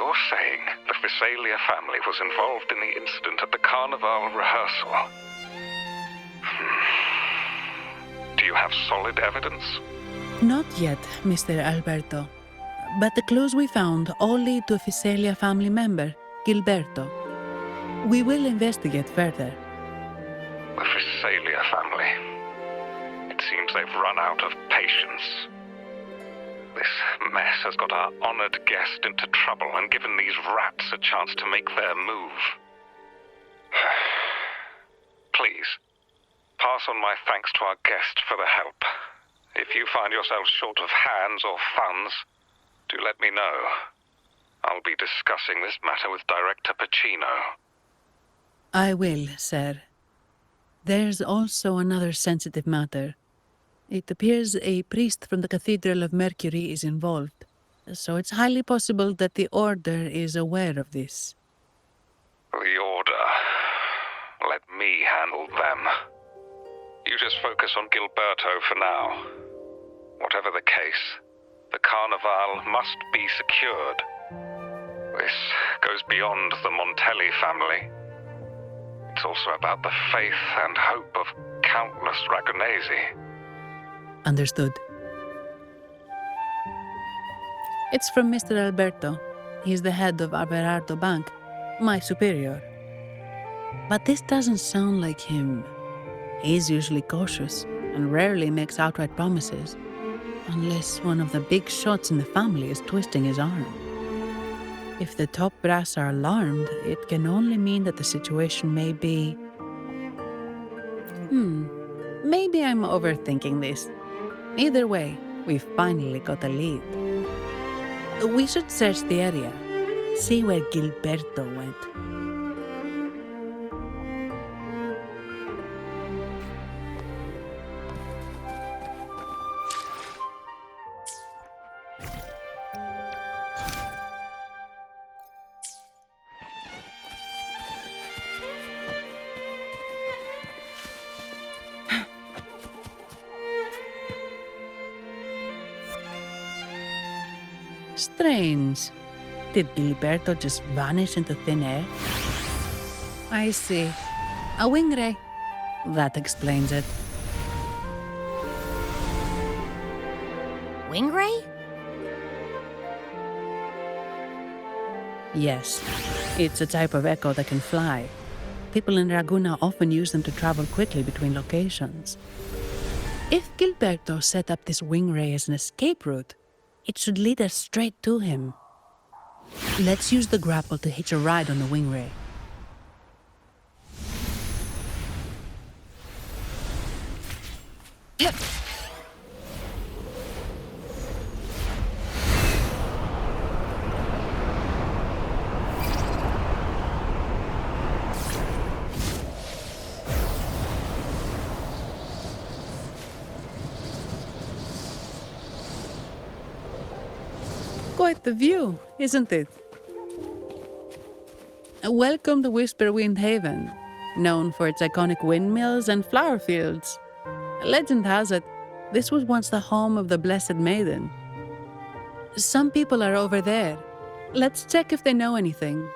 you're saying the Visalia family was involved in the incident at the Carnival rehearsal. Do you have solid evidence? Not yet, Mr. Alberto. But the clues we found all lead to a Visalia family member, Gilberto. We will investigate further. The Visalia family. It seems they've run out of patience. This mess has got our honored guest into trouble and given these rats a chance to make their move. Please, pass on my thanks to our guest for the help. If you find yourself short of hands or funds, do let me know. I'll be discussing this matter with Director Pacino. I will, sir. There's also another sensitive matter. It appears a priest from the Cathedral of Mercury is involved, so it's highly possible that the Order is aware of this. The Order. Let me handle them. You just focus on Gilberto for now. Whatever the case, the Carnival must be secured. This goes beyond the Montelli family. It's also about the faith and hope of countless Ragonesi. Understood. It's from Mr. Alberto. He's the head of Averardo Bank, my superior. But this doesn't sound like him. He's usually cautious and rarely makes outright promises, unless one of the big shots in the family is twisting his arm. If the top brass are alarmed, it can only mean that the situation may be... Maybe I'm overthinking this. Either way, we've finally got a lead. We should search the area, see where Gilberto went. Strange. Did Gilberto just vanish into thin air? I see. A wing ray. That explains it. Wing ray? Yes. It's a type of echo that can fly. People in Raguna often use them to travel quickly between locations. If Gilberto set up this wing ray as an escape route, it should lead us straight to him. Let's use the grapple to hitch a ride on the wing ray. Quite the view, isn't it? Welcome to Whisperwind Haven, known for its iconic windmills and flower fields. Legend has it, this was once the home of the Blessed Maiden. Some people are over there. Let's check if they know anything.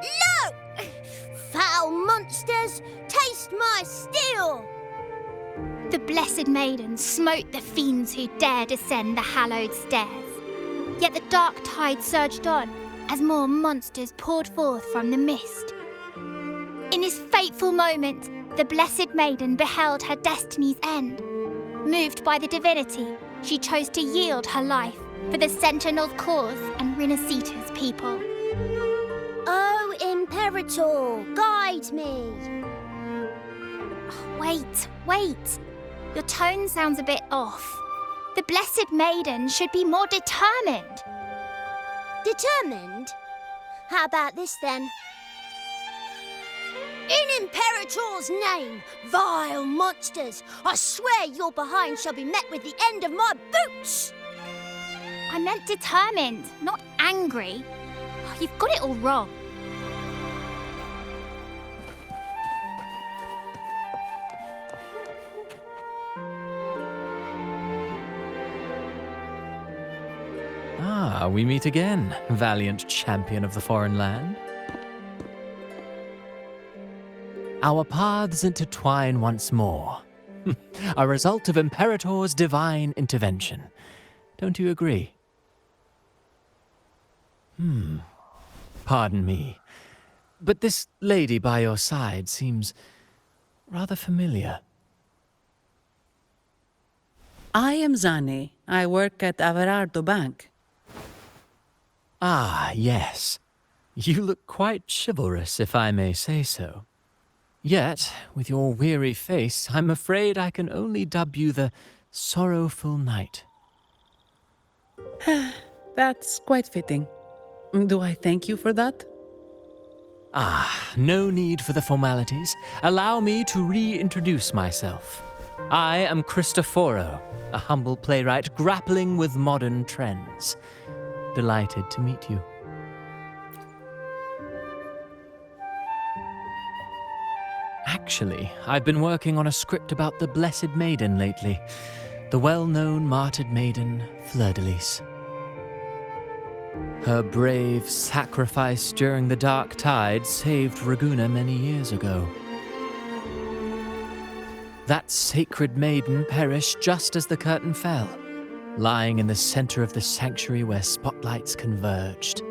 Look! Foul monsters, taste my steel! The Blessed Maiden smote the fiends who dare descend the hallowed stairs. Yet the dark tide surged on as more monsters poured forth from the mist. In this fateful moment, the Blessed Maiden beheld her destiny's end. Moved by the divinity, she chose to yield her life for the Sentinel's cause and Rinasita's people. Oh, Imperator, guide me! Wait. Your tone sounds a bit off. The Blessed Maiden should be more determined. Determined? How about this then? In Imperator's name, vile monsters, I swear your behind shall be met with the end of my boots! I meant determined, not angry. You've got it all wrong. Ah, we meet again, valiant champion of the foreign land. Our paths intertwine once more, a result of Imperator's divine intervention. Don't you agree? Pardon me, but this lady by your side seems rather familiar. I am Zani. I work at Averardo Bank. Ah, yes. You look quite chivalrous, if I may say so. Yet, with your weary face, I'm afraid I can only dub you the Sorrowful Knight. That's quite fitting. Do I thank you for that? Ah, no need for the formalities. Allow me to reintroduce myself. I am Cristoforo, a humble playwright grappling with modern trends. Delighted to meet you. Actually, I've been working on a script about the Blessed Maiden lately. The well-known martyred maiden, Fleur-de-Lis. Her brave sacrifice during the Dark Tide saved Raguna many years ago. That sacred maiden perished just as the curtain fell, lying in the center of the sanctuary where spotlights converged.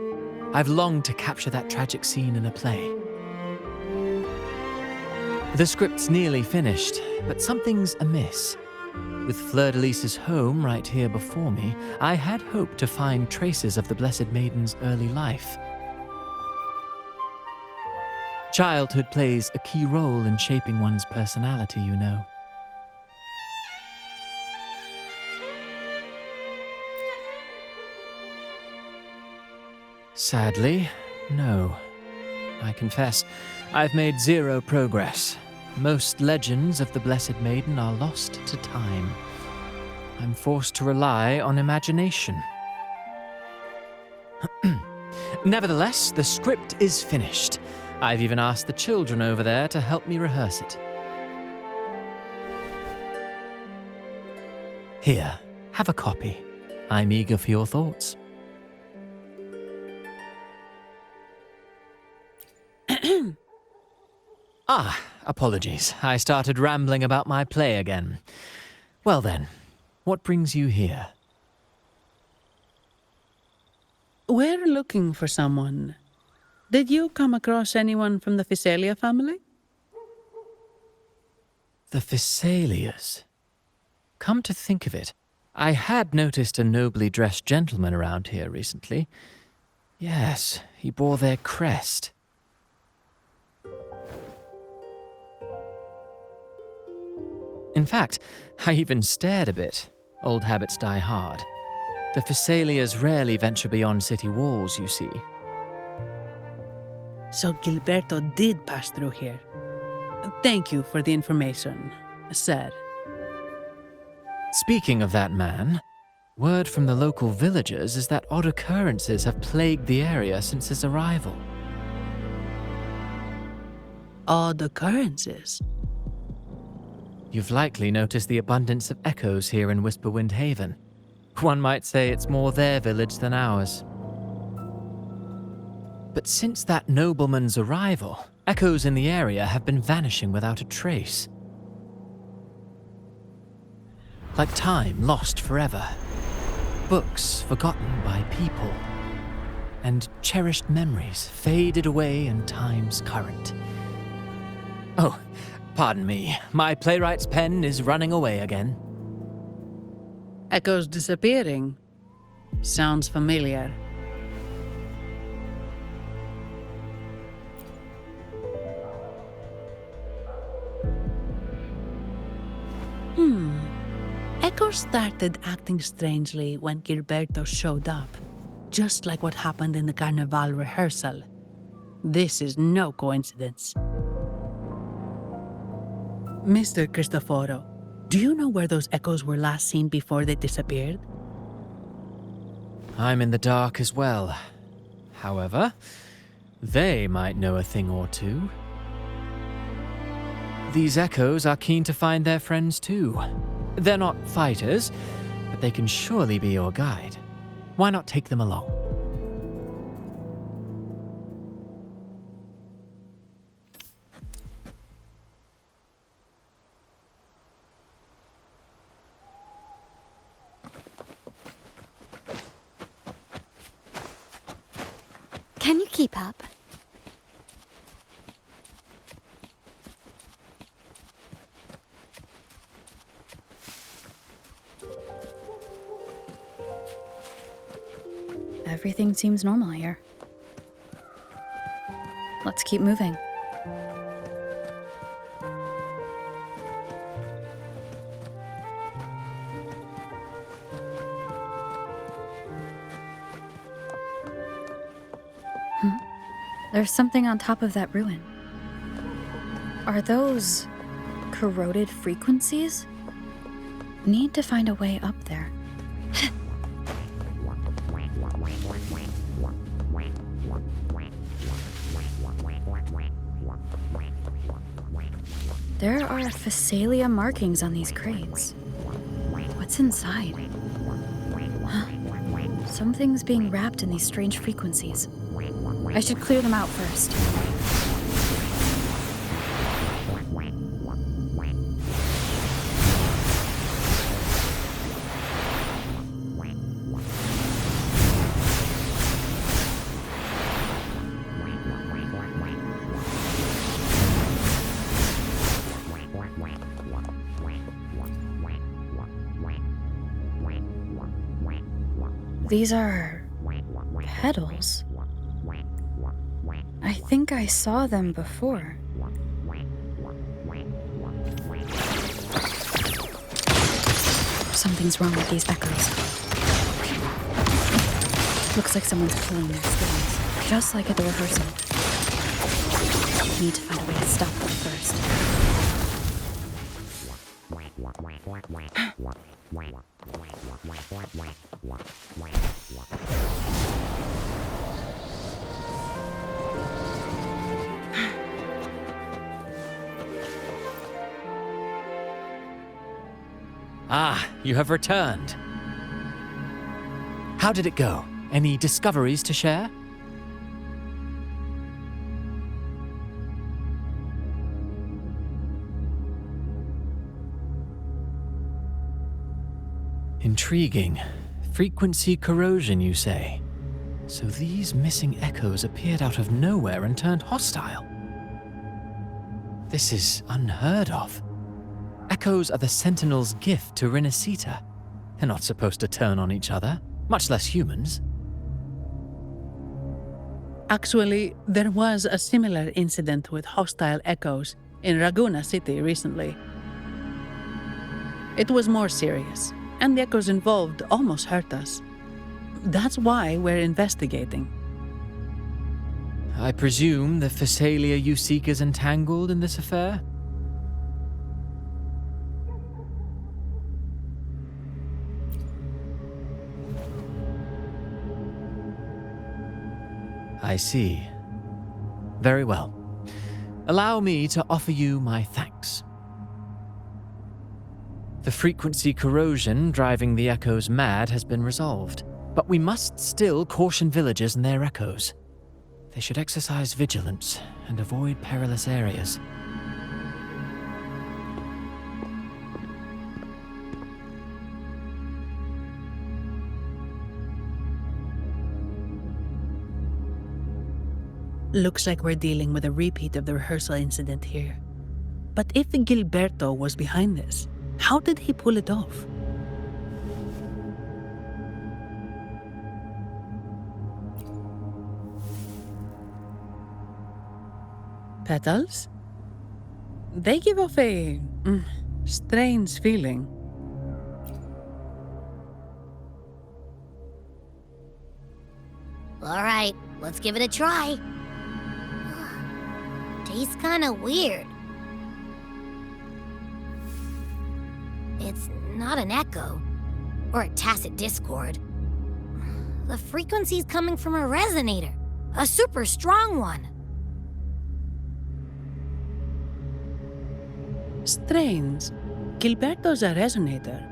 I've longed to capture that tragic scene in a play. The script's nearly finished, but something's amiss. With Fleur-de-Lis's home right here before me, I had hoped to find traces of the Blessed Maiden's early life. Childhood plays a key role in shaping one's personality, you know. Sadly, no. I confess, I've made zero progress. Most legends of the Blessed Maiden are lost to time. I'm forced to rely on imagination. Nevertheless, the script is finished. I've even asked the children over there to help me rehearse it. Here, have a copy. I'm eager for your thoughts. Ah, apologies. I started rambling about my play again. Well then, what brings you here? We're looking for someone. Did you come across anyone from the Physalia family? The Physalias. Come to think of it, I had noticed a nobly dressed gentleman around here recently. Yes, he bore their crest. In fact, I even stared a bit. Old habits die hard. The Physalias rarely venture beyond city walls, you see. So Gilberto did pass through here. Thank you for the information, sir. Speaking of that man, word from the local villagers is that odd occurrences have plagued the area since his arrival. Odd occurrences? You've likely noticed the abundance of echoes here in Whisperwind Haven. One might say it's more their village than ours. But since that nobleman's arrival, echoes in the area have been vanishing without a trace. Like time lost forever. Books forgotten by people. And cherished memories faded away in time's current. Oh, pardon me. My playwright's pen is running away again. Echoes disappearing. Sounds familiar. Echoes started acting strangely when Gilberto showed up, just like what happened in the Carnival rehearsal. This is no coincidence. Mr. Cristoforo, do you know where those echoes were last seen before they disappeared? I'm in the dark as well. However, they might know a thing or two. These echoes are keen to find their friends too. They're not fighters, but they can surely be your guide. Why not take them along? Can you keep up? Everything seems normal here. Let's keep moving. There's something on top of that ruin. Are those corroded frequencies? Need to find a way up there. There are Phasalia markings on these crates. What's inside? Huh. Something's being wrapped in these strange frequencies. I should clear them out first. These are petals. I think I saw them before. Something's wrong with these echoes. Looks like someone's pulling their strings, just like at the rehearsal. Need to find a way to stop them first. Ah, you have returned. How did it go? Any discoveries to share? Intriguing. Frequency corrosion, you say? So these missing echoes appeared out of nowhere and turned hostile. This is unheard of. Echoes are the Sentinel's gift to Renacita. They're not supposed to turn on each other, much less humans. Actually, there was a similar incident with hostile echoes in Raguna City recently. It was more serious, and the echoes involved almost hurt us. That's why we're investigating. I presume the Phasalia you seek is entangled in this affair? I see. Very well. Allow me to offer you my thanks. The frequency corrosion driving the echoes mad has been resolved, but we must still caution villagers and their echoes. They should exercise vigilance and avoid perilous areas. Looks like we're dealing with a repeat of the rehearsal incident here. But if Gilberto was behind this, how did he pull it off? Petals? They give off a strange feeling. All right, let's give it a try. Tastes kinda weird. It's not an echo, or a tacit discord. The frequency's coming from a resonator, a super strong one. Strange. Gilberto's a resonator,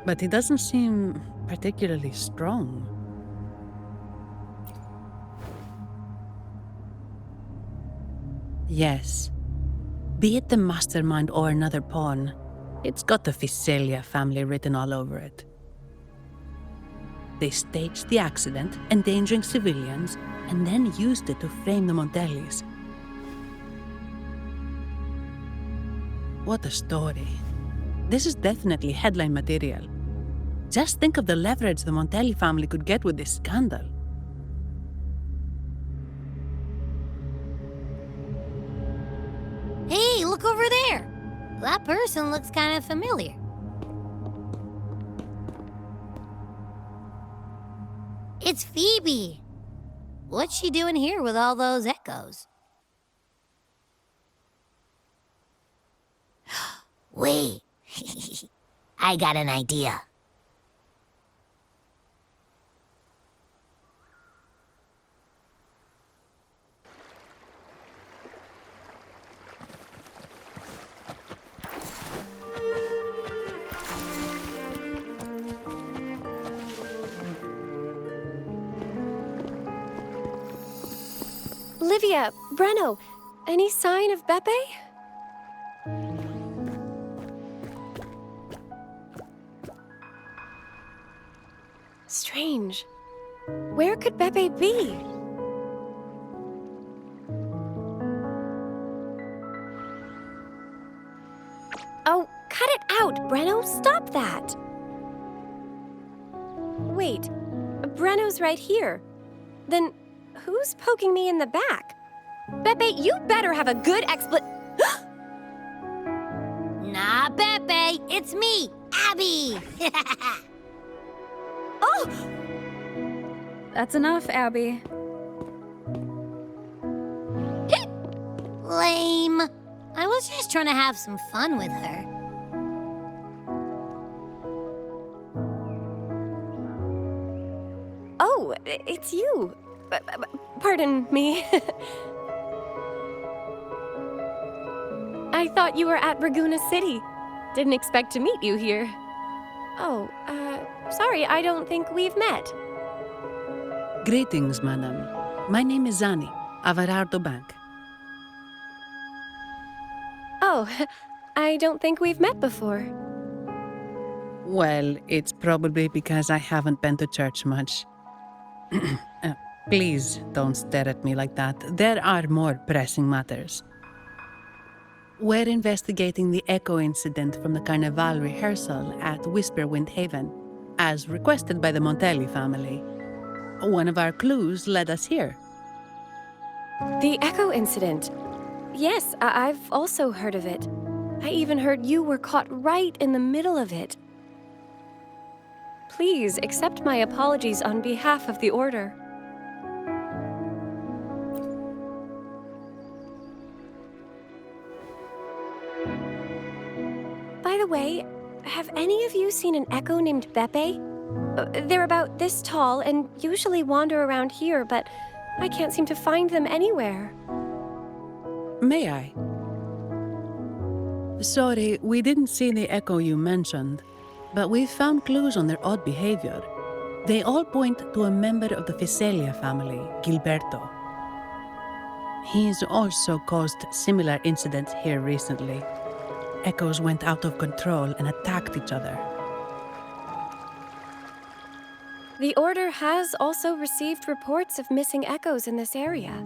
but he doesn't seem particularly strong. Yes. Be it the mastermind or another pawn, it's got the Visalia family written all over it. They staged the accident, endangering civilians, and then used it to frame the Montellis. What a story. This is definitely headline material. Just think of the leverage the Montelli family could get with this scandal. Hey, look over there! That person looks kind of familiar. It's Phoebe! What's she doing here with all those echoes? Wait, I got an idea. Livia, Breno, any sign of Beppe? Strange. Where could Beppe be? Oh, cut it out, Breno! Stop that! Wait, Breno's right here. Then who's poking me in the back? Beppe, you better have a good Nah, Beppe, it's me, Abby! Oh! That's enough, Abby. Lame. I was just trying to have some fun with her. Oh, it's you. Pardon me. I thought you were at Raguna City. Didn't expect to meet you here. Oh, sorry, I don't think we've met. Greetings, madam. My name is Zani, Averardo Bank. Oh, I don't think we've met before. Well, it's probably because I haven't been to church much. Please don't stare at me like that. There are more pressing matters. We're investigating the echo incident from the Carnival rehearsal at Whisperwind Haven, as requested by the Montelli family. One of our clues led us here. The Echo incident. Yes, I've also heard of it. I even heard you were caught right in the middle of it. Please accept my apologies on behalf of the Order. By the way, have any of you seen an echo named Beppe? They're about this tall and usually wander around here, but I can't seem to find them anywhere. May I? Sorry, we didn't see the echo you mentioned, but we found clues on their odd behavior. They all point to a member of the Visalia family, Gilberto. He's also caused similar incidents here recently. Echoes went out of control and attacked each other. The Order has also received reports of missing echoes in this area.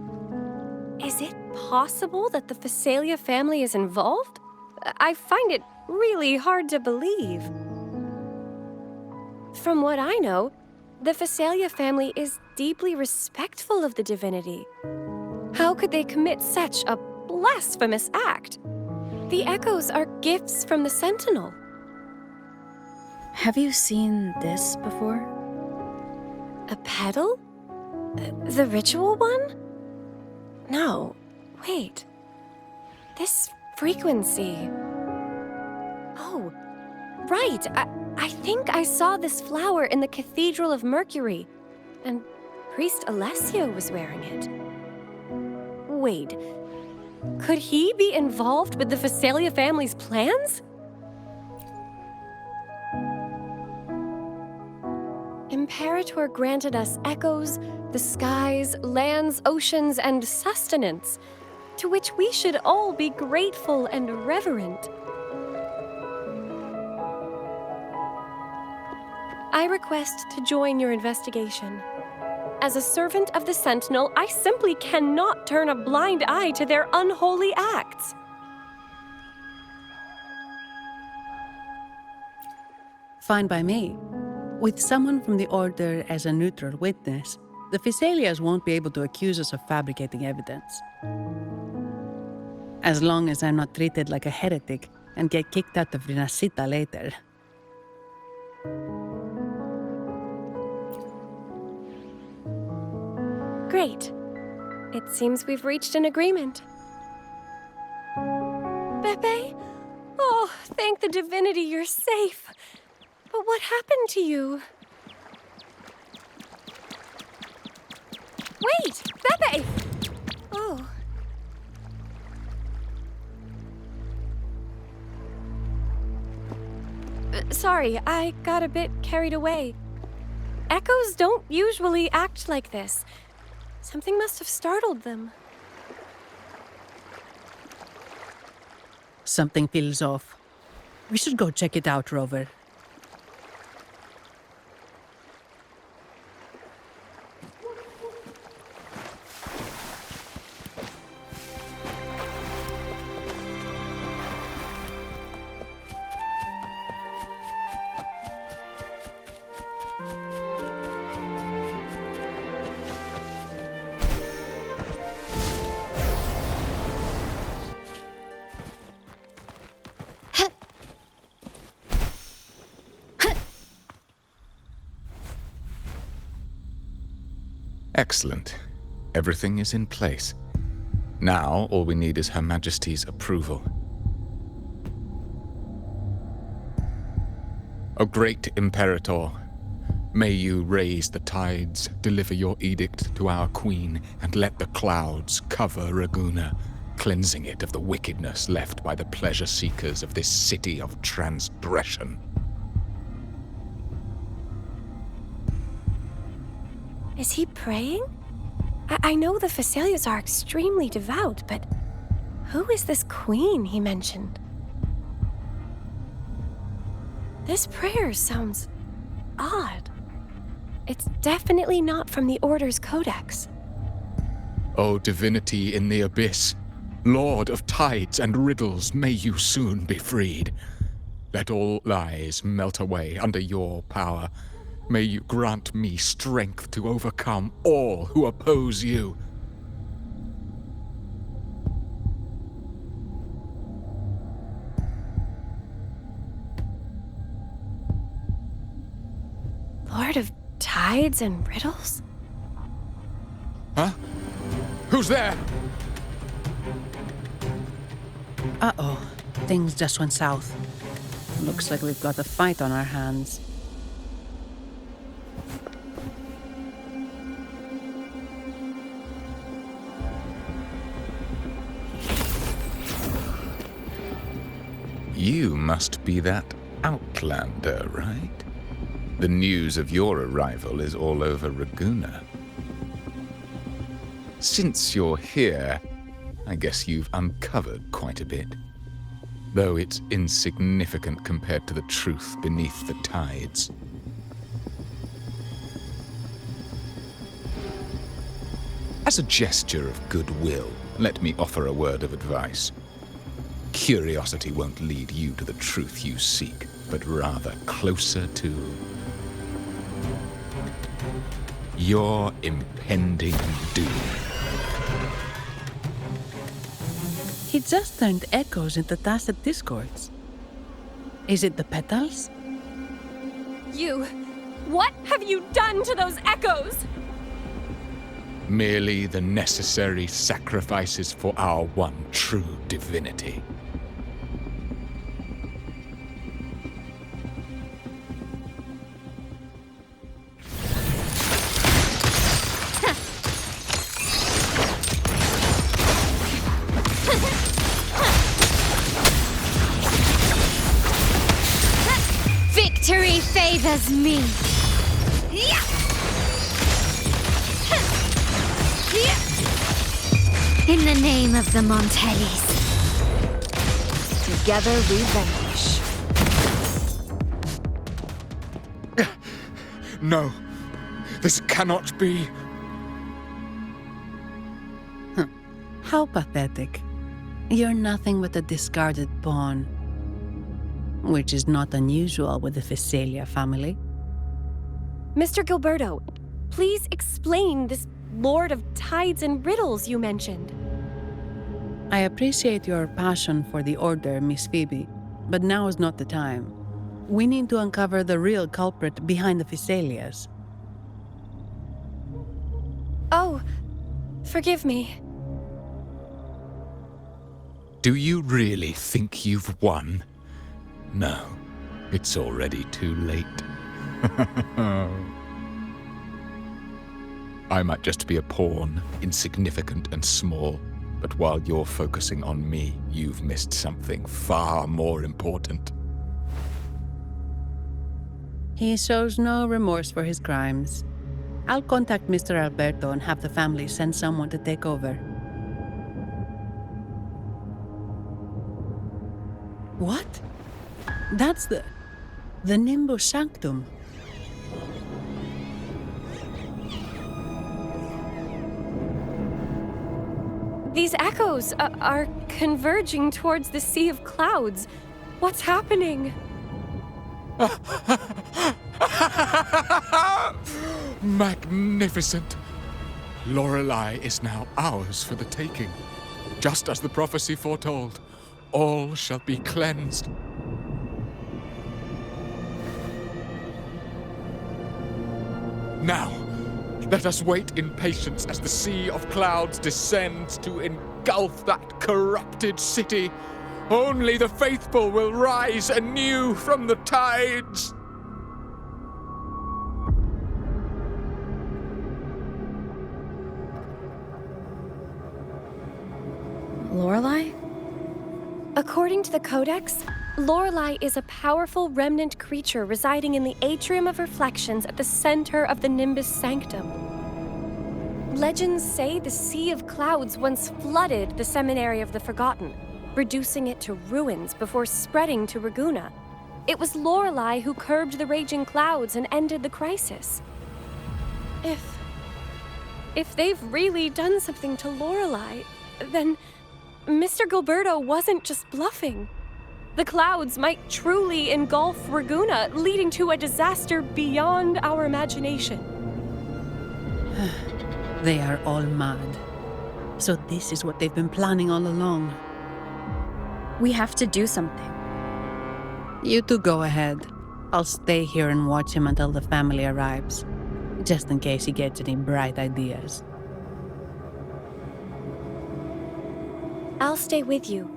Is it possible that the Visalia family is involved? I find it really hard to believe. From what I know, the Visalia family is deeply respectful of the divinity. How could they commit such a blasphemous act? The echoes are gifts from the Sentinel. Have you seen this before? A pedal? The ritual one? No, wait. This frequency. Oh, right. I think I saw this flower in the Cathedral of Mercury, and Priest Alessio was wearing it. Wait, could he be involved with the Visalia family's plans? Imperator granted us echoes, the skies, lands, oceans, and sustenance. to which we should all be grateful and reverent. I request to join your investigation. As a servant of the Sentinel, I simply cannot turn a blind eye to their unholy acts. Fine by me. With someone from the Order as a neutral witness, the Physaelias won't be able to accuse us of fabricating evidence. As long as I'm not treated like a heretic and get kicked out of Rinascita later. Great. It seems we've reached an agreement. Pepe? Oh, thank the divinity you're safe. But what happened to you? Wait! Pepe! Oh. Sorry, I got a bit carried away. Echoes don't usually act like this. Something must have startled them. Something feels off. We should go check it out, Rover. Excellent. Everything is in place. Now, all we need is Her Majesty's approval. O great Imperator, may you raise the tides, deliver your edict to our queen, and let the clouds cover Raguna, cleansing it of the wickedness left by the pleasure-seekers of this city of transgression. Is he praying? I know the Physalias are extremely devout, but who is this queen he mentioned? This prayer sounds odd. It's definitely not from the Order's codex. O divinity in the abyss, Lord of tides and riddles, may you soon be freed. Let all lies melt away under your power. May you grant me strength to overcome all who oppose you. Lord of tides and riddles? Huh? Who's there? Uh-oh. Things just went south. Looks like we've got a fight on our hands. You must be that outlander, right? The news of your arrival is all over Raguna. Since you're here, I guess you've uncovered quite a bit. Though it's insignificant compared to the truth beneath the tides. As a gesture of goodwill, let me offer a word of advice. Curiosity won't lead you to the truth you seek, but rather closer to your impending doom. He just turned echoes into tacit discords. Is it the petals? You... what have you done to those echoes? Merely the necessary sacrifices for our one true divinity. Victory favors me. In the name of the Montellis. Together we vanish. No, this cannot be. How pathetic. You're nothing but a discarded pawn. Which is not unusual with the Phasalia family. Mr. Gilberto, please explain this Lord of Tides and Riddles you mentioned. I appreciate your passion for the Order, Miss Phoebe, but now is not the time. We need to uncover the real culprit behind the Phasalias. Oh, forgive me. Do you really think you've won? No, it's already too late. I might just be a pawn, insignificant and small, but while you're focusing on me, you've missed something far more important. He shows no remorse for his crimes. I'll contact Mr. Alberto and have the family send someone to take over. What? That's the Nimbus Sanctum. These echoes are converging towards the Sea of Clouds. What's happening? Magnificent! Lorelei is now ours for the taking. Just as the prophecy foretold, all shall be cleansed. Now, let us wait in patience as the Sea of Clouds descends to engulf that corrupted city. Only the faithful will rise anew from the tides. Lorelei? According to the Codex, Lorelei is a powerful remnant creature residing in the Atrium of Reflections at the center of the Nimbus Sanctum. Legends say the Sea of Clouds once flooded the Seminary of the Forgotten, reducing it to ruins before spreading to Raguna. It was Lorelei who curbed the raging clouds and ended the crisis. If they've really done something to Lorelei, then Mr. Gilberto wasn't just bluffing. The clouds might truly engulf Raguna, leading to a disaster beyond our imagination. They are all mad. So this is what they've been planning all along. We have to do something. You two go ahead. I'll stay here and watch him until the family arrives, just in case he gets any bright ideas. I'll stay with you.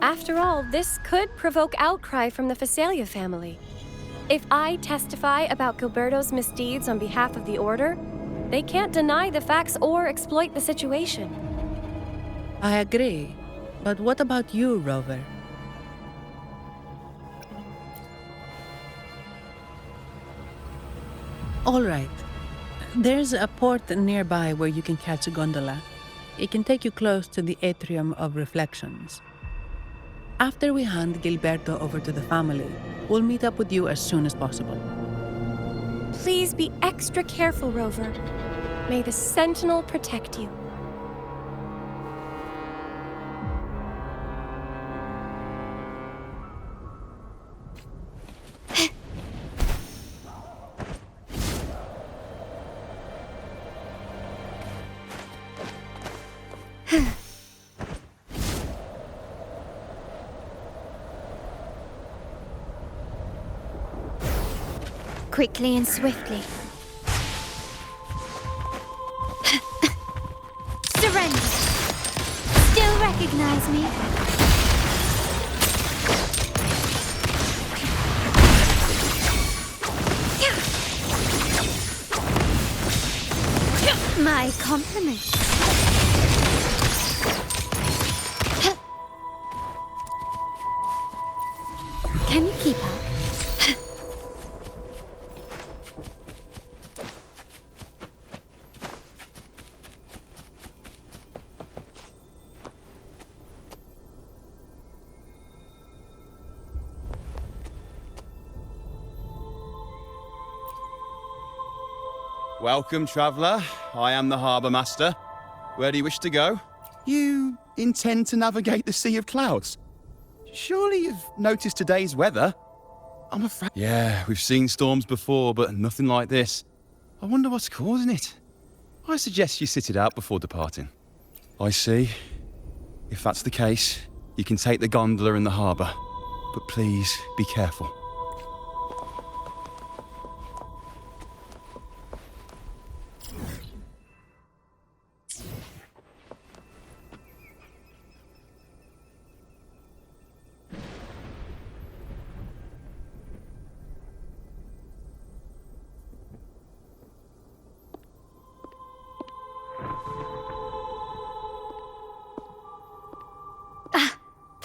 After all, this could provoke outcry from the Phasalia family. If I testify about Gilberto's misdeeds on behalf of the Order, they can't deny the facts or exploit the situation. I agree. But what about you, Rover? All right. There's a port nearby where you can catch a gondola. It can take you close to the Atrium of Reflections. After we hand Gilberto over to the family, we'll meet up with you as soon as possible. Please be extra careful, Rover. May the Sentinel protect you. Quickly and swiftly. Surrender. Still recognize me? My compliments. Can you keep up? Welcome, traveller. I am the harbour master. Where do you wish to go? You intend to navigate the Sea of Clouds? Surely you've noticed today's weather? I'm afraid... Yeah, we've seen storms before, but nothing like this. I wonder what's causing it. I suggest you sit it out before departing. I see. If that's the case, you can take the gondola in the harbour. But please, be careful.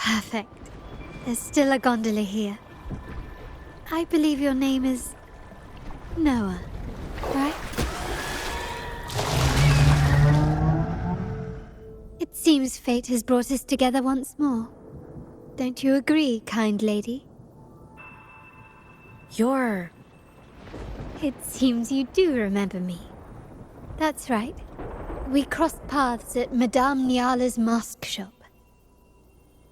Perfect. There's still a gondola here. I believe your name is Noah, right? It seems fate has brought us together once more. Don't you agree, kind lady? You're... It seems you do remember me. That's right. We crossed paths at Madame Niala's mosque shop.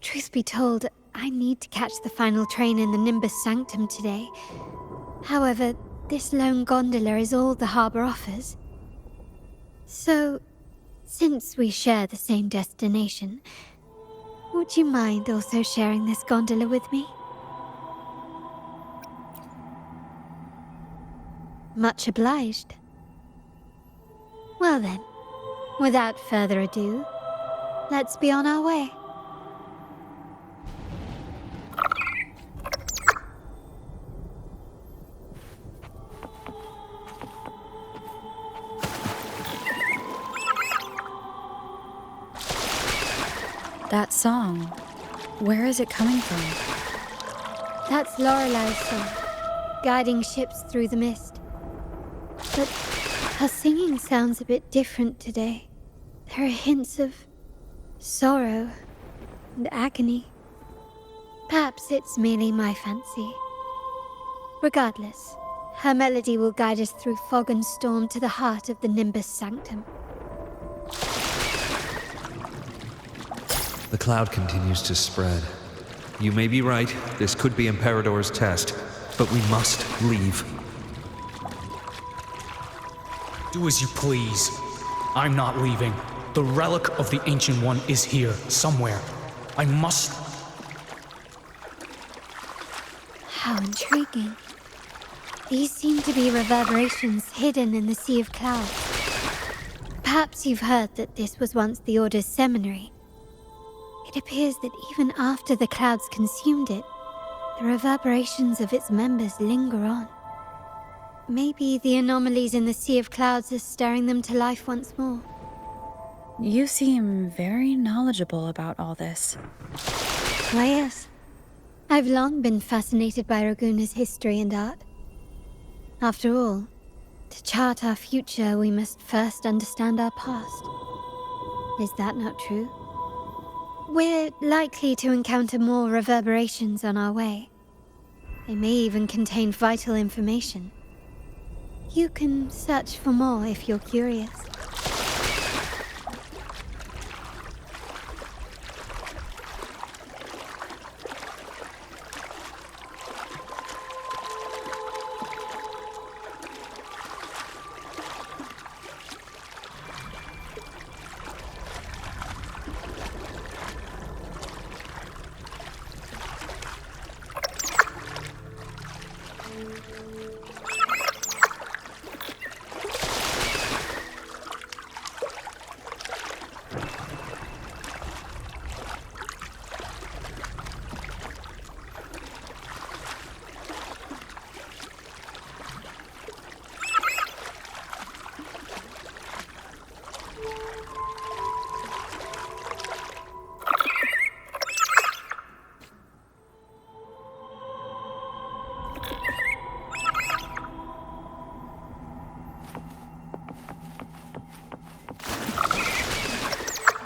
Truth be told, I need to catch the final train in the Nimbus Sanctum today. However, this lone gondola is all the harbour offers. So, since we share the same destination, would you mind also sharing this gondola with me? Much obliged. Well then, without further ado, let's be on our way. That song, where is it coming from? That's Lorelei's song, guiding ships through the mist. But her singing sounds a bit different today. There are hints of sorrow and agony. Perhaps it's merely my fancy. Regardless, her melody will guide us through fog and storm to the heart of the Nimbus Sanctum. The cloud continues to spread. You may be right, this could be Imperador's test, but we must leave. Do as you please. I'm not leaving. The relic of the Ancient One is here, somewhere. I must... How intriguing. These seem to be reverberations hidden in the Sea of Clouds. Perhaps you've heard that this was once the Order's seminary. It appears that even after the clouds consumed it, the reverberations of its members linger on. Maybe the anomalies in the Sea of Clouds are stirring them to life once more. You seem very knowledgeable about all this. Why, yes. I've long been fascinated by Raguna's history and art. After all, to chart our future, we must first understand our past. Is that not true? We're likely to encounter more reverberations on our way. They may even contain vital information. You can search for more if you're curious.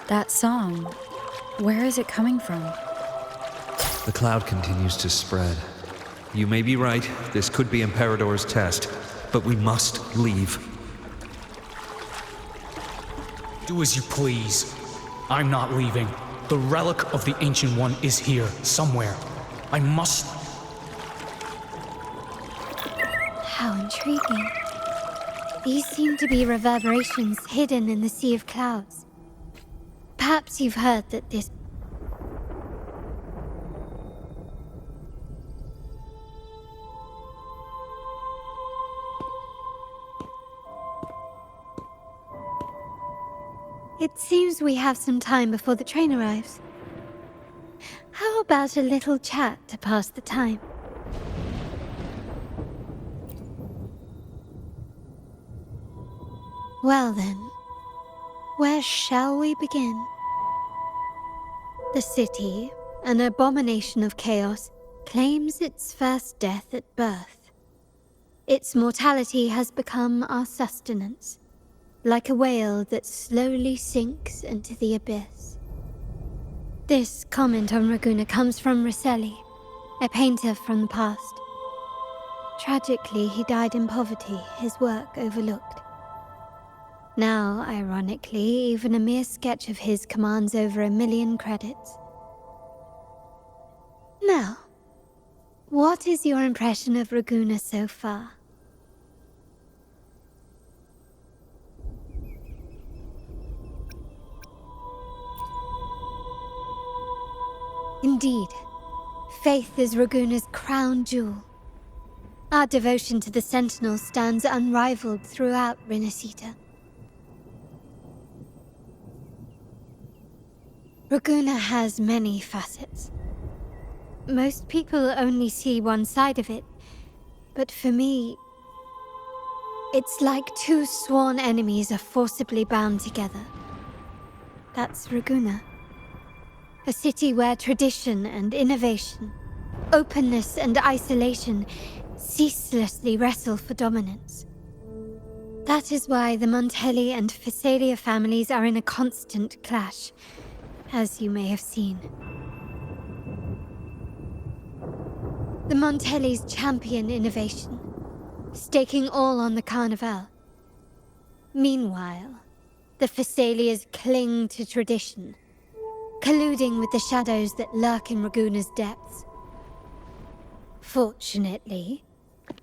That song, where is it coming from? The cloud continues to spread. You may be right, this could be Imperador's test, but we must leave. Do as you please. I'm not leaving. The relic of the Ancient One is here, somewhere. I must... How intriguing. These seem to be reverberations hidden in the sea of clouds. Perhaps you've heard that this... It seems we have some time before the train arrives. How about a little chat to pass the time? Well then, where shall we begin? The city, an abomination of chaos, claims its first death at birth. Its mortality has become our sustenance, like a whale that slowly sinks into the abyss. This comment on Raguna comes from Rosselli, a painter from the past. Tragically, he died in poverty, his work overlooked. Now, ironically, even a mere sketch of his commands over 1 million credits. Now, what is your impression of Raguna so far? Indeed, faith is Raguna's crown jewel. Our devotion to the Sentinel stands unrivaled throughout Renacita. Raguna has many facets. Most people only see one side of it, but for me, it's like two sworn enemies are forcibly bound together. That's Raguna. A city where tradition and innovation, openness and isolation ceaselessly wrestle for dominance. That is why the Montelli and Phasalia families are in a constant clash, as you may have seen. The Montellis champion innovation, staking all on the Carnival. Meanwhile, the Phasalias cling to tradition, colluding with the shadows that lurk in Raguna's depths. Fortunately,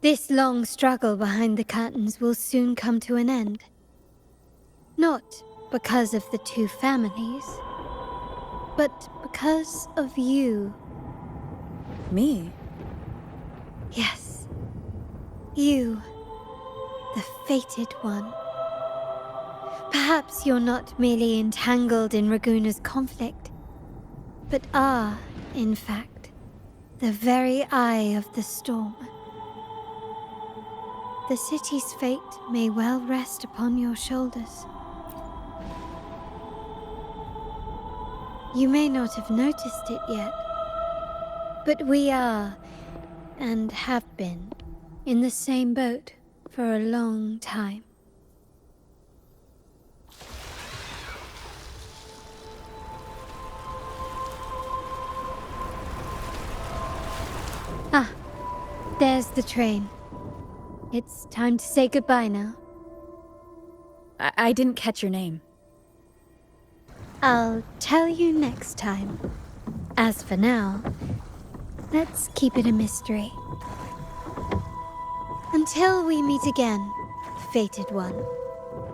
this long struggle behind the curtains will soon come to an end. Not because of the two families, but because of you. Me? Yes. You. The fated one. Perhaps you're not merely entangled in Raguna's conflict, but are, in fact, the very eye of the storm. The city's fate may well rest upon your shoulders. You may not have noticed it yet, but we are, and have been, in the same boat for a long time. Ah, there's the train. It's time to say goodbye now. I didn't catch your name. I'll tell you next time. As for now, let's keep it a mystery. Until we meet again, fated one,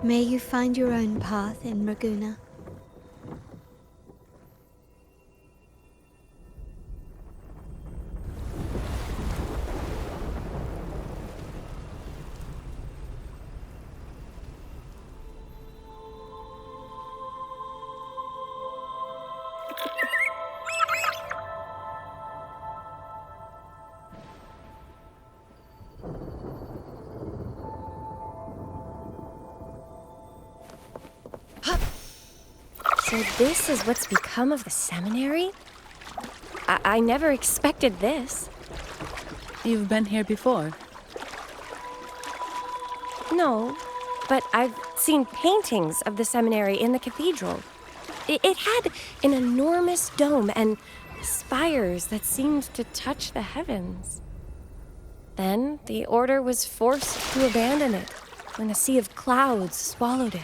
may you find your own path in Raguna. So this is what's become of the seminary? I never expected this. You've been here before? No, but I've seen paintings of the seminary in the cathedral. It had an enormous dome and spires that seemed to touch the heavens. Then the order was forced to abandon it when a sea of clouds swallowed it.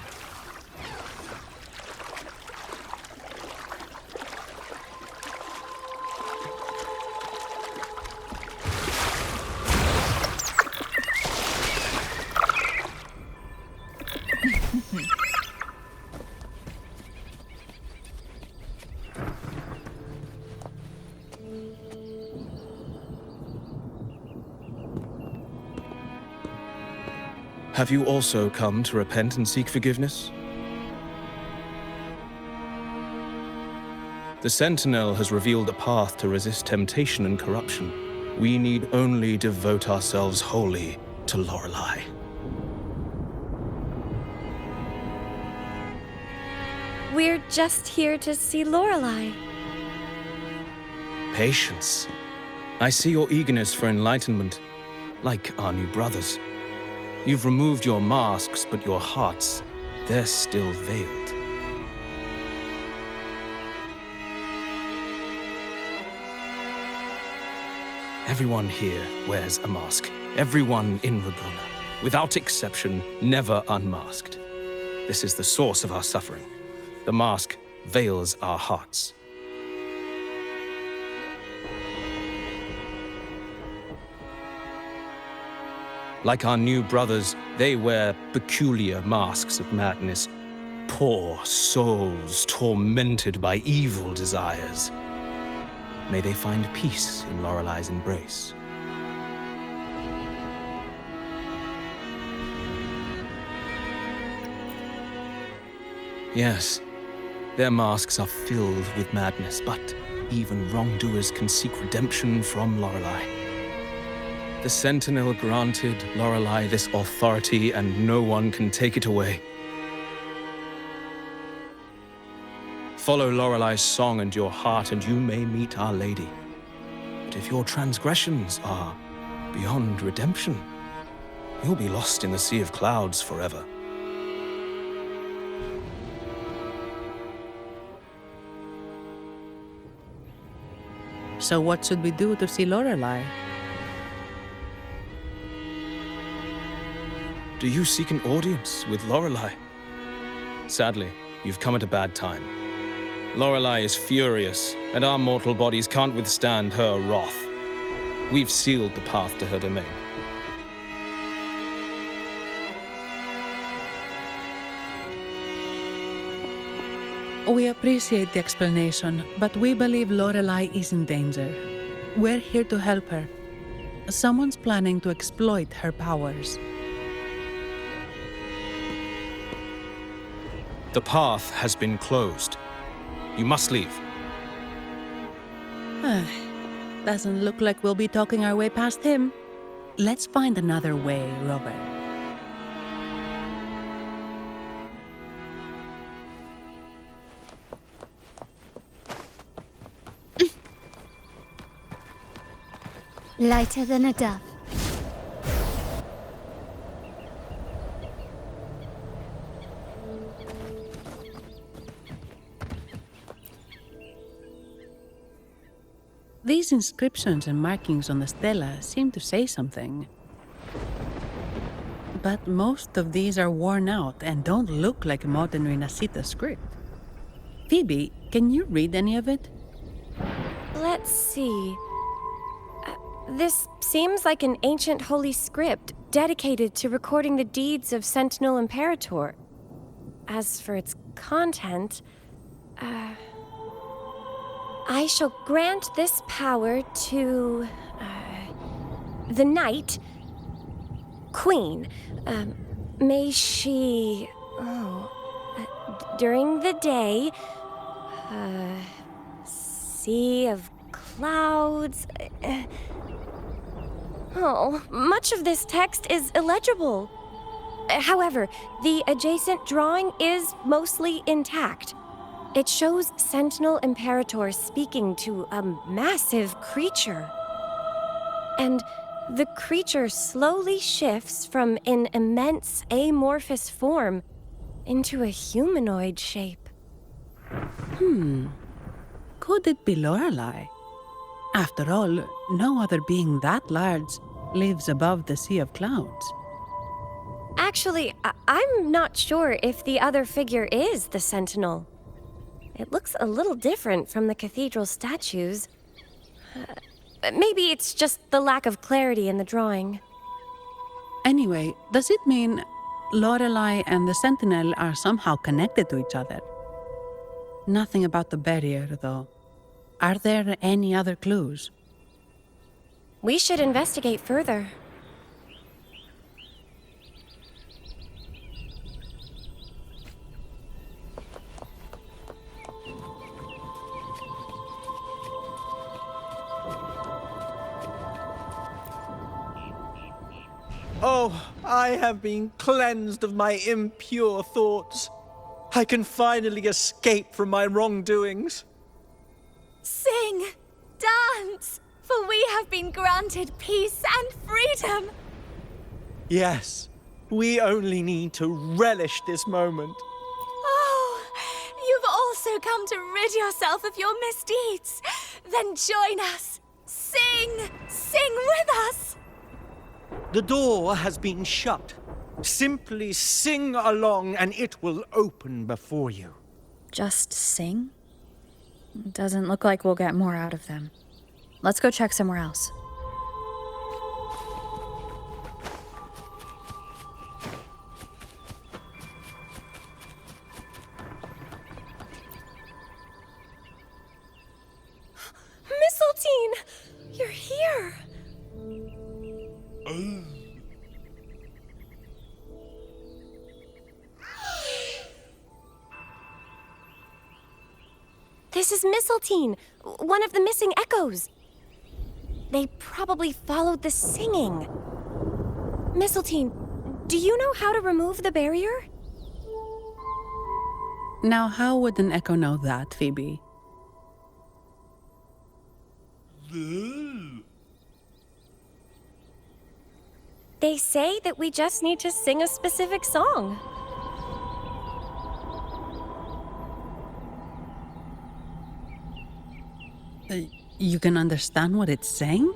Have you also come to repent and seek forgiveness? The Sentinel has revealed a path to resist temptation and corruption. We need only devote ourselves wholly to Lorelei. We're just here to see Lorelei. Patience. I see your eagerness for enlightenment, like our new brothers. You've removed your masks, but your hearts, they're still veiled. Everyone here wears a mask. Everyone in Rabuna, without exception, never unmasked. This is the source of our suffering. The mask veils our hearts. Like our new brothers, they wear peculiar masks of madness. Poor souls tormented by evil desires. May they find peace in Lorelei's embrace. Yes, their masks are filled with madness, but even wrongdoers can seek redemption from Lorelei. The Sentinel granted Lorelei this authority, and no one can take it away. Follow Lorelei's song and your heart, and you may meet Our Lady. But if your transgressions are beyond redemption, you'll be lost in the sea of clouds forever. So what should we do to see Lorelei? Do you seek an audience with Lorelei? Sadly, you've come at a bad time. Lorelei is furious, and our mortal bodies can't withstand her wrath. We've sealed the path to her domain. We appreciate the explanation, but we believe Lorelei is in danger. We're here to help her. Someone's planning to exploit her powers. The path has been closed. You must leave. Doesn't look like we'll be talking our way past him. Let's find another way, Robert. Lighter than a dove. These inscriptions and markings on the stela seem to say something. But most of these are worn out and don't look like modern Renacita script. Phoebe, can you read any of it? Let's see. This seems like an ancient holy script dedicated to recording the deeds of Sentinel Imperator. As for its content, I shall grant this power to the Knight Queen. May she, during the day, sea of clouds. Much of this text is illegible. However, the adjacent drawing is mostly intact. It shows Sentinel Imperator speaking to a massive creature. And the creature slowly shifts from an immense amorphous form into a humanoid shape. Could it be Lorelei? After all, no other being that large lives above the sea of clouds. Actually, I'm not sure if the other figure is the Sentinel. It looks a little different from the cathedral statues. Maybe it's just the lack of clarity in the drawing. Anyway, does it mean Lorelei and the Sentinel are somehow connected to each other? Nothing about the barrier, though. Are there any other clues? We should investigate further. Oh, I have been cleansed of my impure thoughts. I can finally escape from my wrongdoings. Sing, dance, for we have been granted peace and freedom. Yes, we only need to relish this moment. Oh, you've also come to rid yourself of your misdeeds. Then join us. Sing with us. The door has been shut. Simply sing along and it will open before you. Just sing? Doesn't look like we'll get more out of them. Let's go check somewhere else. Mistletoe! You're here! This is Mistletoe, one of the missing echoes. They probably followed the singing. Mistletoe, do you know how to remove the barrier? Now, how would an echo know that, Phoebe? They say that we just need to sing a specific song. You can understand what it's saying?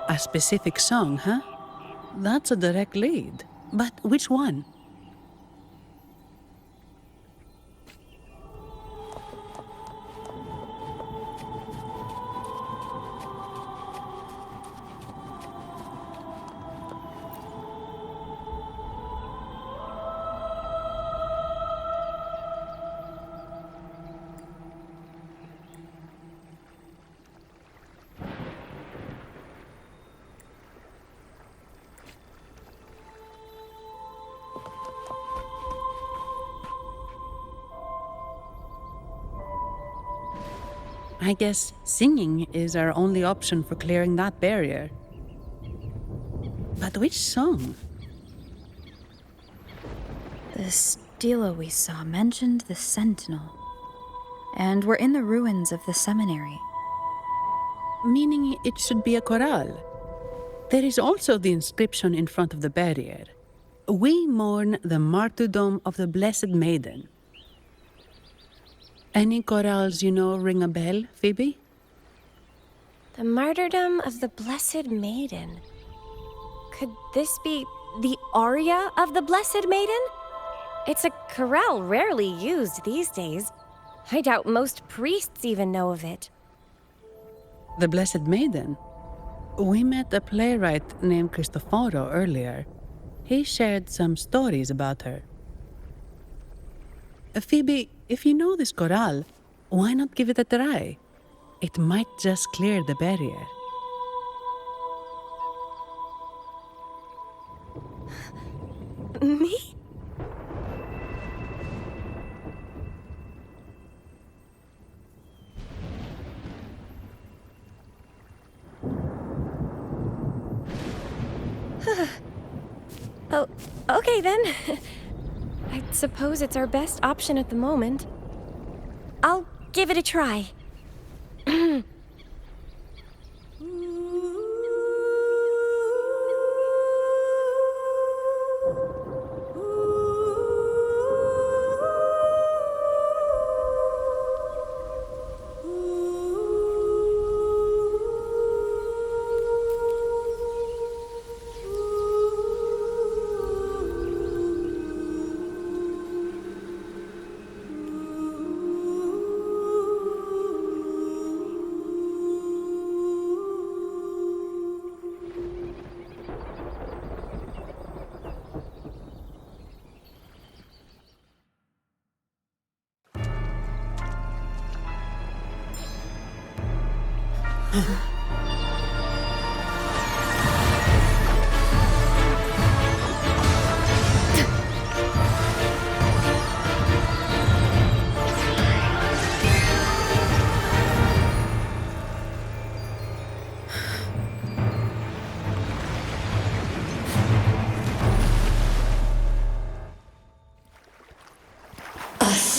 A specific song, huh? That's a direct lead. But which one? I guess singing is our only option for clearing that barrier. But which song? The stela we saw mentioned the Sentinel. And we're in the ruins of the seminary. Meaning it should be a chorale. There is also the inscription in front of the barrier. We mourn the martyrdom of the Blessed Maiden. Any chorales you know ring a bell, Phoebe? The martyrdom of the Blessed Maiden. Could this be the aria of the Blessed Maiden? It's a chorale rarely used these days. I doubt most priests even know of it. The Blessed Maiden? We met a playwright named Cristoforo earlier. He shared some stories about her. Phoebe, if you know this chorale, why not give it a try? It might just clear the barrier. Me? Oh, okay then. I suppose it's our best option at the moment. I'll give it a try.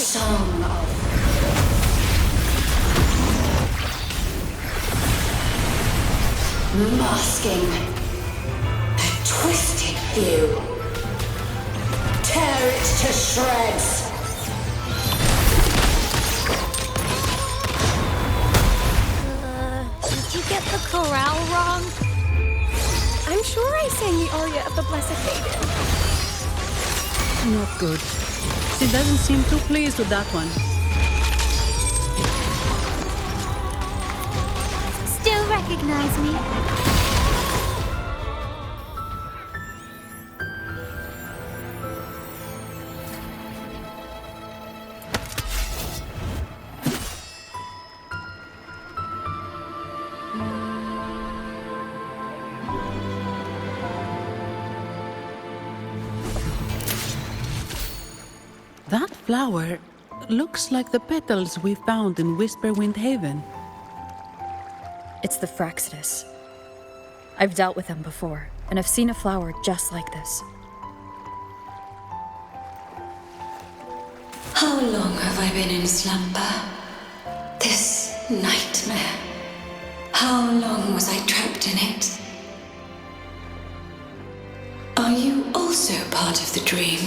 song of masking the twisted view. Tear it to shreds. Did you get the chorale wrong? I'm sure I sang the aria of the Blessed Maiden. Not good. She doesn't seem too pleased with that one. Still recognize me? That flower looks like the petals we found in Whisperwind Haven. It's the Fraxidus. I've dealt with them before, and I've seen a flower just like this. How long have I been in slumber? This nightmare. How long was I trapped in it? Are you also part of the dream?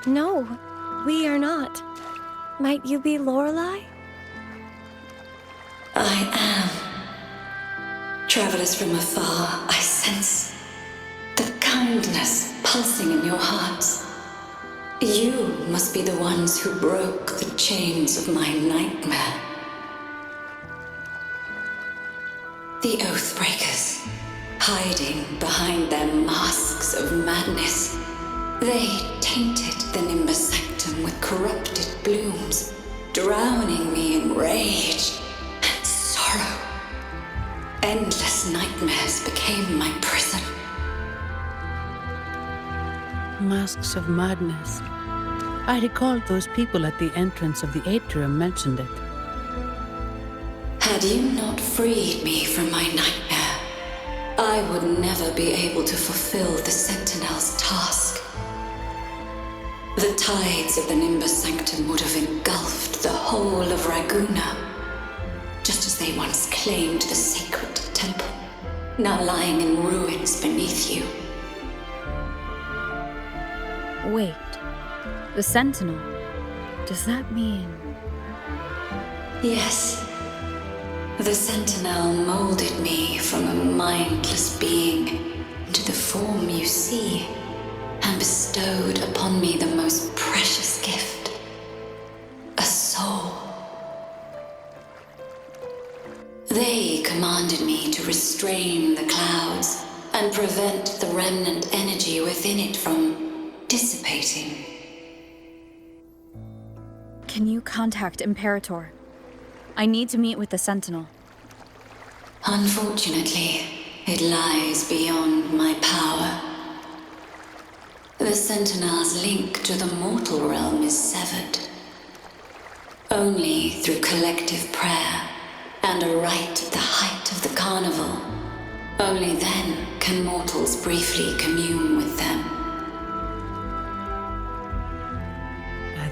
No, we are not. Might you be Lorelei? I am. Travelers from afar, I sense the kindness pulsing in your hearts. You must be the ones who broke the chains of my nightmare. The Oathbreakers, hiding behind their masks of madness. They tainted the Nimbus Sanctum with corrupted blooms, drowning me in rage and sorrow. Endless nightmares became my prison. Masks of madness. I recall those people at the entrance of the atrium mentioned it. Had you not freed me from my nightmare, I would never be able to fulfill the Sentinel's task. The tides of the Nimbus Sanctum would have engulfed the whole of Raguna, just as they once claimed the sacred temple, now lying in ruins beneath you. Wait, the Sentinel. Does that mean... Yes. The Sentinel molded me from a mindless being into the form you see, and bestowed upon me the most precious gift, a soul. They commanded me to restrain the clouds and prevent the remnant energy within it from dissipating. Can you contact Imperator? I need to meet with the Sentinel. Unfortunately, it lies beyond my power. The Sentinel's link to the mortal realm is severed. Only through collective prayer and a rite at the height of the carnival, only then can mortals briefly commune with them.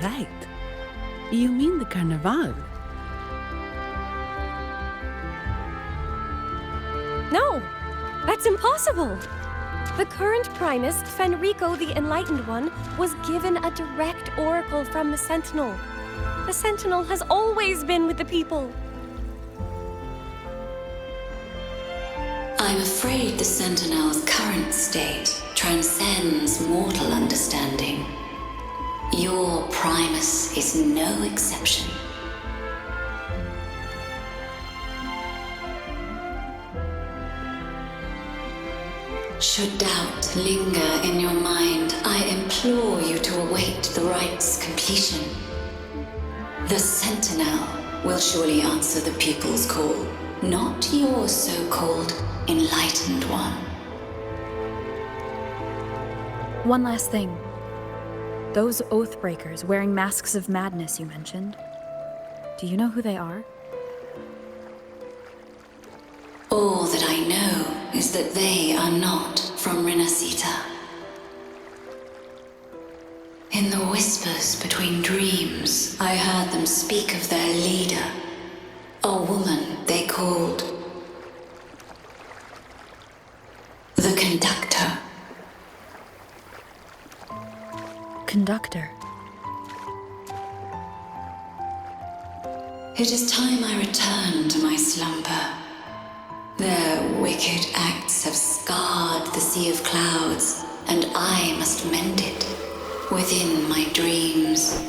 Right. You mean the Carnival? No, that's impossible. The current Primus, Fenrico the Enlightened One, was given a direct oracle from the Sentinel. The Sentinel has always been with the people. I'm afraid the Sentinel's current state transcends mortal understanding. Your Primus is no exception. Should doubt linger in your mind, I implore you to await the rite's completion. The Sentinel will surely answer the people's call, not your so-called Enlightened One. One last thing. Those Oathbreakers wearing masks of madness you mentioned, do you know who they are? All that I know is that they are not from Renacita. In the whispers between dreams, I heard them speak of their leader, a woman they called the Conductor. Conductor. It is time I return to my slumber. Their wicked acts have scarred the sea of clouds, and I must mend it within my dreams.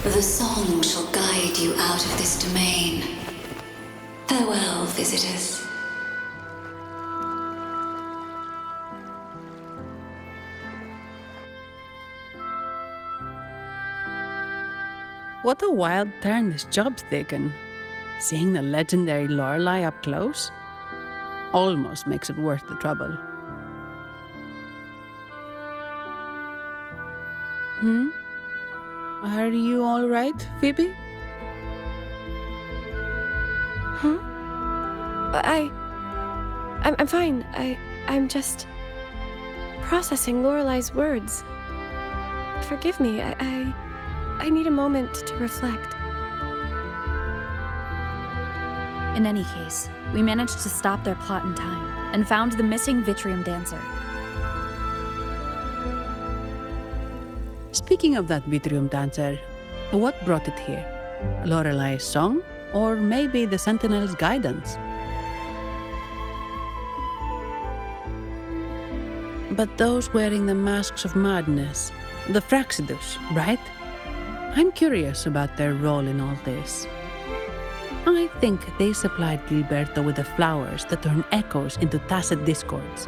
The song shall guide you out of this domain. Farewell, visitors. What a wild turn this job's taken. Seeing the legendary Lorelei up close almost makes it worth the trouble. Are you all right, Phoebe? Huh? I'm fine. I'm just processing Lorelei's words. Forgive me. I need a moment to reflect. In any case, we managed to stop their plot in time and found the missing Vitrium dancer. Speaking of that Vitrium dancer, what brought it here? Lorelei's song? Or maybe the Sentinel's guidance? But those wearing the masks of madness, the Fraxidus, right? I'm curious about their role in all this. I think they supplied Gilberto with the flowers that turn echoes into tacit discords.